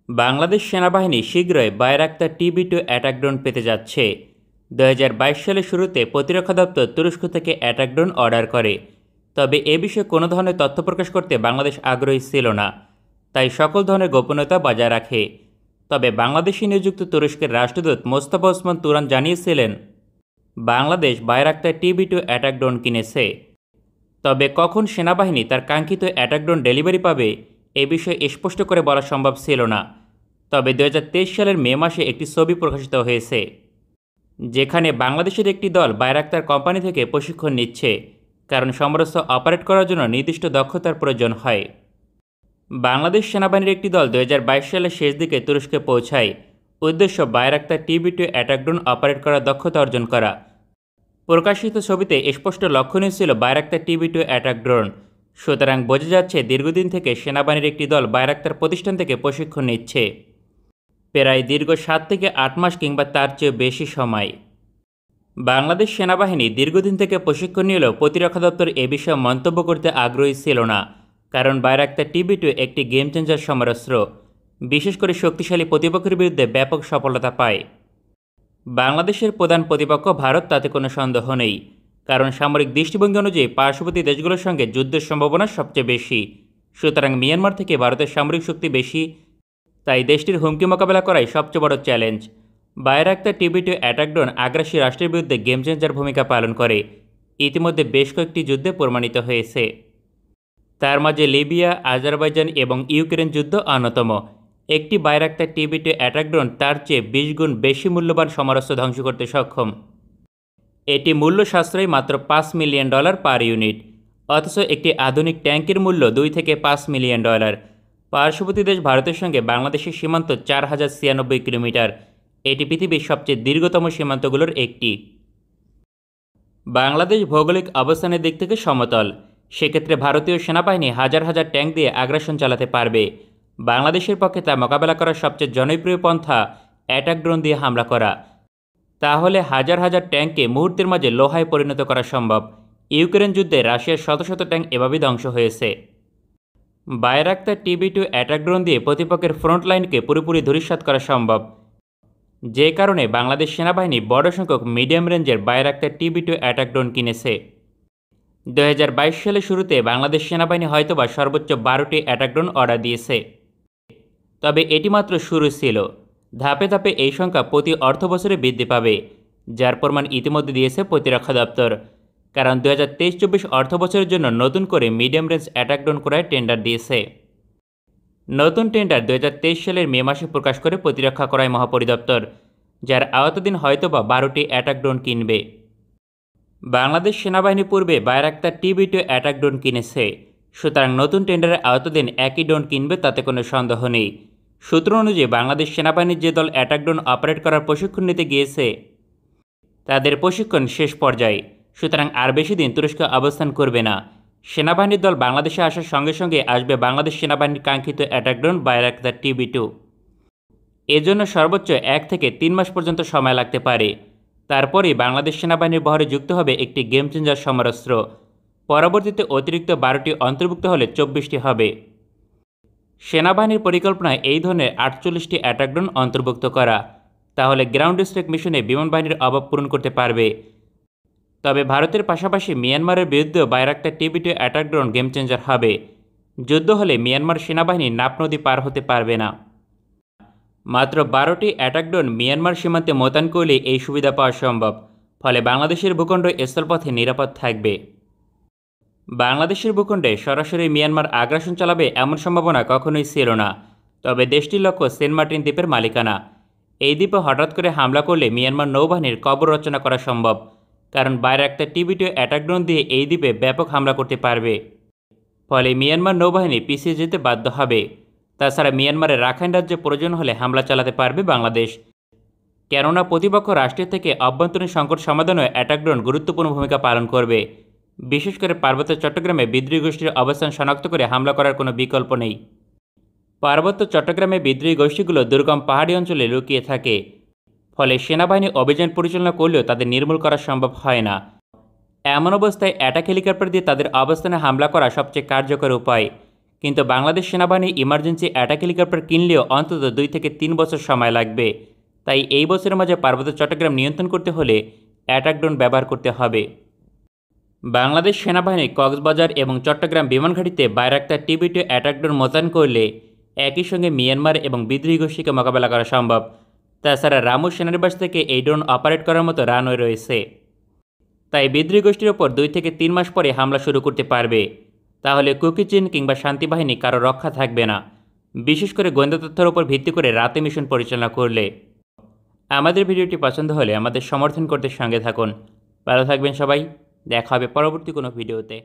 বাংলাদেশ সেনাবাহিনী শীঘ্রই Bayraktar TB-2 attack drone পেতে যাচ্ছে। 2022 সালের শুরুতে প্রতিরক্ষা দপ্তর তুরস্ক থেকে অ্যাটাক ড্রোন অর্ডার করে, তবে এ বিষয়ে কোনো ধরনের তথ্য প্রকাশ করতে বাংলাদেশ আগ্রহী ছিল না, তাই সকল ধরনের গোপনীয়তা বজায় রাখে। তবে বাংলাদেশে নিযুক্ত তুরস্কের রাষ্ট্রদূত মোস্তফা ওসমান তুরান জানিয়েছিলেন, Bangladesh Bayraktar TB-2 attack drone কিনেছে। তবে কখন সেনাবাহিনী তার কাঙ্ক্ষিত অ্যাটাক ড্রোন ডেলিভারি পাবে এ বিষয়ে স্পষ্ট করে বলা সম্ভব ছিল না। তবে 2023 সালের মে মাসে একটি ছবি প্রকাশিত হয়েছে, যেখানে বাংলাদেশের একটি দল বায়রাক্তার কোম্পানি থেকে প্রশিক্ষণ নিচ্ছে, কারণ সমরাস্ত্র অপারেট করার জন্য নির্দিষ্ট দক্ষতার প্রয়োজন হয়। বাংলাদেশ সেনাবাহিনীর একটি দল 2022 সালের শেষ দিকে তুরস্কে পৌঁছায়। উদ্দেশ্য Bayraktar TB-2 attack drone operate করার দক্ষতা অর্জন করা। প্রকাশিত ছবিতে স্পষ্ট লক্ষণীয় ছিল বায়রাক্তার TB-2 অ্যাটাক ড্রোন। সুতরাং বোঝা যাচ্ছে দীর্ঘদিন থেকে সেনাবাহিনীর একটি দল বায়রাক্তার প্রতিষ্ঠান থেকে প্রশিক্ষণ নিচ্ছে, প্রায় দীর্ঘ 7 থেকে 8 মাস কিংবা তার চেয়ে বেশি সময়। বাংলাদেশ সেনাবাহিনী দীর্ঘদিন থেকে প্রশিক্ষণ নিলেও প্রতিরক্ষা দপ্তর এ বিষয়ে মন্তব্য করতে আগ্রহী ছিল না, কারণ বায়রাক্তার TB-2 একটি গেম চেঞ্জার সমরাস্ত্র, বিশেষ করে শক্তিশালী প্রতিপক্ষের বিরুদ্ধে ব্যাপক সফলতা পায়। বাংলাদেশের প্রধান প্রতিপক্ষ ভারত, তাতে কোনো সন্দেহ নেই, কারণ সামরিক দৃষ্টিভঙ্গি অনুযায়ী পার্শ্ববর্তী দেশগুলোর সঙ্গে যুদ্ধের সম্ভাবনা সবচেয়ে বেশি। সুতরাং মিয়ানমার থেকে ভারতের সামরিক শক্তি বেশি, তাই দেশটির হুমকি মোকাবেলা করাই সবচেয়ে বড় challenge. Bayraktar TB-2 attack drone আগ্রাসী রাষ্ট্রের বিরুদ্ধে গেম চেঞ্জার ভূমিকা পালন করে, ইতিমধ্যে বেশ কয়েকটি যুদ্ধে প্রমাণিত হয়েছে। তার মাঝে লিবিয়া, আজারবাইজান এবং ইউক্রেন যুদ্ধ অন্যতম। একটি বায়রাক্তার TB-2 অ্যাটাক ড্রোন তার চেয়ে 20 গুণ বেশি মূল্যবান সমরাস্ত্র ধ্বংস করতে সক্ষম। এটি মূল্য সাশ্রয়ী মাত্র $5 মিলিয়ন পার ইউনিট, অথচ একটি আধুনিক ট্যাঙ্কের মূল্য $2 থেকে $5 মিলিয়ন। পার্শ্ববর্তী দেশ ভারতের সঙ্গে বাংলাদেশের সীমান্ত 4096 কিলোমিটার। এটি পৃথিবীর সবচেয়ে দীর্ঘতম সীমান্তগুলোর একটি। বাংলাদেশ ভৌগোলিক অবস্থানের দিক থেকে সমতল, সেক্ষেত্রে ভারতীয় সেনাবাহিনী হাজার হাজার ট্যাঙ্ক দিয়ে আগ্রাসন চালাতে পারবে। বাংলাদেশের পক্ষে তা মোকাবেলা করার সবচেয়ে জনপ্রিয় পন্থা অ্যাটাক ড্রোন দিয়ে হামলা করা। তাহলে হাজার হাজার ট্যাঙ্ককে মুহূর্তের মাঝে লোহায় পরিণত করা সম্ভব। ইউক্রেন যুদ্ধে রাশিয়ার শত শত ট্যাঙ্ক এভাবেই ধ্বংস হয়েছে। বায়রাক্তার TB-2 অ্যাটাক ড্রোন দিয়ে প্রতিপক্ষের ফ্রন্ট লাইনকে পুরোপুরি ধূলিসাৎ করা সম্ভব, যে কারণে বাংলাদেশ সেনাবাহিনী বড় সংখ্যক মিডিয়াম রেঞ্জের বায়রাক্তার TB-2 অ্যাটাক ড্রোন কিনেছে। 2022 সালের শুরুতে বাংলাদেশ সেনাবাহিনী হয়তোবা সর্বোচ্চ 12টি অ্যাটাক ড্রোন অর্ডার দিয়েছে, তবে এটি মাত্র শুরু ছিল। ধাপে ধাপে এই সংখ্যা প্রতি অর্থবছরে বৃদ্ধি পাবে, যার প্রমাণ ইতিমধ্যে দিয়েছে প্রতিরক্ষা দপ্তর, কারণ 2023-24 অর্থবছরের জন্য নতুন করে মিডিয়াম রেঞ্জ অ্যাটাক ড্রোন ক্রয়ের টেন্ডার দিয়েছে। নতুন টেন্ডার 2023 সালের মে মাসে প্রকাশ করে প্রতিরক্ষা ক্রয় মহাপরিদপ্তর, যার আওতাধীন হয়তোবা 12টি অ্যাটাক ড্রোন কিনবে। বাংলাদেশ সেনাবাহিনী পূর্বে বায়রাক্তার TB-2 অ্যাটাক ড্রোন কিনেছে, সুতরাং নতুন টেন্ডারের আওতাধীন একই ড্রোন কিনবে, তাতে কোনো সন্দেহ নেই। সূত্র অনুযায়ী বাংলাদেশ সেনাবাহিনীর যে দল অ্যাটাক ড্রোন অপারেট করার প্রশিক্ষণ নিতে গিয়েছে, তাদের প্রশিক্ষণ শেষ পর্যায়ে, সুতরাং আর বেশি দিন তুরস্কে অবস্থান করবে না। সেনাবাহিনীর দল বাংলাদেশে আসার সঙ্গে সঙ্গে আসবে বাংলাদেশ সেনাবাহিনীর কাঙ্ক্ষিত অ্যাটাক ড্রোন বায়রাক্তার TB-2। এজন্য সর্বোচ্চ 1 থেকে 3 মাস পর্যন্ত সময় লাগতে পারে। তারপরেই বাংলাদেশ সেনাবাহিনীর বহরে যুক্ত হবে একটি গেম চেঞ্জার সমরাস্ত্র। পরবর্তীতে অতিরিক্ত 12টি অন্তর্ভুক্ত হলে 24টি হবে। সেনাবাহিনীর পরিকল্পনায় এই ধরনের 48টি অ্যাটাক ড্রোন অন্তর্ভুক্ত করা, তাহলে গ্রাউন্ড স্ট্রাইক মিশনে বিমান বাহিনীর অভাব পূরণ করতে পারবে। তবে ভারতের পাশাপাশি মিয়ানমারের বিরুদ্ধেও Bayraktar TB-2 attack drone game changer হবে। যুদ্ধ হলে মিয়ানমার সেনাবাহিনী নাপ নদী পার হতে পারবে না। মাত্র 12টি অ্যাটাক ড্রোন মিয়ানমার সীমান্তে মোতায়েন করলে এই সুবিধা পাওয়া সম্ভব, ফলে বাংলাদেশের ভূখণ্ড স্থলপথে নিরাপদ থাকবে। বাংলাদেশের ভূখণ্ডে সরাসরি মিয়ানমার আগ্রাসন চালাবে এমন সম্ভাবনা কখনোই ছিল না, তবে দেশটির লক্ষ্য সেন্ট মার্টিন দ্বীপের মালিকানা। এই দ্বীপে হঠাৎ করে হামলা করলে মিয়ানমার নৌবাহিনীর কবর রচনা করা সম্ভব, কারণ বায়রাক্তার TB-2 অ্যাটাক ড্রোন দিয়ে এই দ্বীপে ব্যাপক হামলা করতে পারবে, ফলে মিয়ানমার নৌবাহিনী পিছিয়ে যেতে বাধ্য হবে। তাছাড়া মিয়ানমারের রাখাইন রাজ্যে প্রয়োজন হলে হামলা চালাতে পারবে বাংলাদেশ, কেননা প্রতিপক্ষ রাষ্ট্রের থেকে অভ্যন্তরীণ সংকট সমাধানেও অ্যাটাক ড্রোন গুরুত্বপূর্ণ ভূমিকা পালন করবে। বিশেষ করে পার্বত্য চট্টগ্রামে বিদ্রোহী গোষ্ঠীর অবস্থান শনাক্ত করে হামলা করার কোনো বিকল্প নেই। পার্বত্য চট্টগ্রামে বিদ্রোহী গোষ্ঠীগুলো দুর্গম পাহাড়ি অঞ্চলে লুকিয়ে থাকে, ফলে সেনাবাহিনী অভিযান পরিচালনা করলেও তাদের নির্মূল করা সম্ভব হয় না। এমন অবস্থায় অ্যাটাক হেলিকপ্টার দিয়ে তাদের অবস্থানে হামলা করা সবচেয়ে কার্যকর উপায়, কিন্তু বাংলাদেশ সেনাবাহিনী ইমার্জেন্সি অ্যাটাক হেলিকপ্টার কিনলেও অন্তত 2 থেকে 3 বছর সময় লাগবে। তাই এই বছরের মাঝে পার্বত্য চট্টগ্রাম নিয়ন্ত্রণ করতে হলে অ্যাটাক ড্রোন ব্যবহার করতে হবে। বাংলাদেশ সেনাবাহিনী কক্সবাজার এবং চট্টগ্রাম বিমানঘাঁটিতে বাইরাক্তার TB-2 অ্যাটাক ড্রোন মোতায়েন করলে একই সঙ্গে মিয়ানমার এবং বিদ্রোহী গোষ্ঠীকে মোকাবেলা করা সম্ভব। তাছাড়া রামু সেনানিবাস থেকে এই ড্রোন অপারেট করার মতো রানওয়ে রয়েছে। তাই বিদ্রোহী গোষ্ঠীর ওপর 2 থেকে 3 মাস পরে হামলা শুরু করতে পারবে। তাহলে কুকি চিন কিংবা শান্তিবাহিনী কারো রক্ষা থাকবে না, বিশেষ করে গোয়েন্দা তথ্যের ওপর ভিত্তি করে রাতে মিশন পরিচালনা করলে। আমাদের ভিডিওটি পছন্দ হলে আমাদের সমর্থন করতে সঙ্গে থাকুন। ভালো থাকবেন সবাই, দেখা হবে পরবর্তী কোনো ভিডিওতে।